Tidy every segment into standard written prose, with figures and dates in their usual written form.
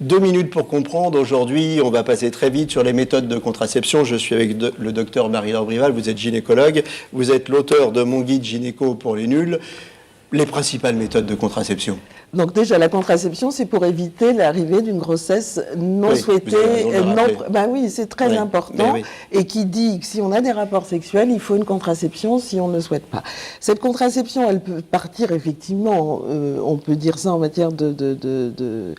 2 minutes pour comprendre. Aujourd'hui, on va passer très vite sur les méthodes de contraception. Je suis avec le docteur Marie-Laure Brival, vous êtes gynécologue, vous êtes l'auteur de mon guide gynéco pour les nuls. Les principales méthodes de contraception. Donc déjà, la contraception, c'est pour éviter l'arrivée d'une grossesse non souhaitée. Ben oui, c'est très important. Oui. Et qui dit que si on a des rapports sexuels, il faut une contraception si on ne le souhaite pas. Cette contraception, elle peut partir effectivement, on peut dire ça en matière de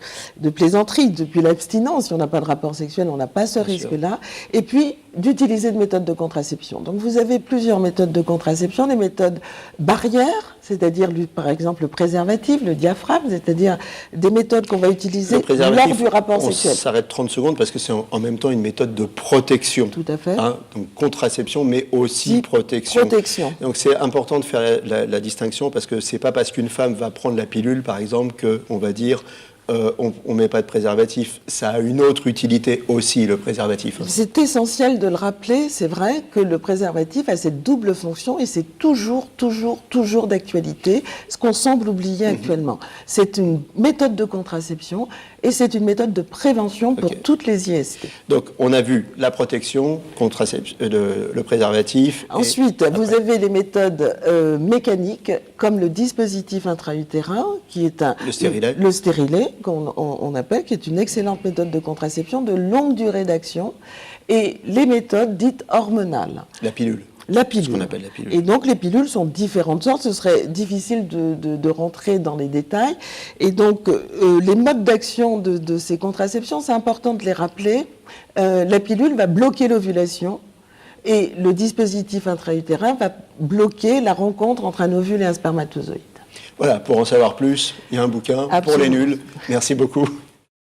plaisanterie, depuis l'abstinence. Si on n'a pas de rapport sexuel, on n'a pas ce risque-là. Et puis, d'utiliser des méthodes de contraception. Donc vous avez plusieurs méthodes de contraception, des méthodes barrières, c'est-à-dire par exemple le préservatif, le diaphragme, c'est-à-dire des méthodes qu'on va utiliser lors du rapport sexuel. On s'arrête 30 secondes parce que c'est en même temps une méthode de protection. Tout à fait. Hein, donc contraception, mais aussi protection. Donc c'est important de faire la distinction parce que c'est pas parce qu'une femme va prendre la pilule, par exemple, qu'on va dire on ne met pas de préservatif. Ça a une autre utilité aussi, le préservatif. C'est essentiel de le rappeler. C'est vrai que le préservatif a cette double fonction et c'est toujours d'actualité, ce qu'on semble oublier actuellement. C'est une méthode de contraception et c'est une méthode de prévention pour toutes les IST. Donc, on a vu la protection, le préservatif. Ensuite, vous avez les méthodes mécaniques, comme le dispositif intra-utérin, qui est le stérilet, qu'on appelle, qui est une excellente méthode de contraception de longue durée d'action, et les méthodes dites hormonales. La pilule. La pilule. Ce qu'on appelle la pilule. Et donc les pilules sont différentes sortes. Ce serait difficile de rentrer dans les détails. Et donc les modes d'action de ces contraceptions, c'est important de les rappeler. La pilule va bloquer l'ovulation et le dispositif intra-utérin va bloquer la rencontre entre un ovule et un spermatozoïde. Voilà, pour en savoir plus, il y a un bouquin pour les nuls. Merci beaucoup.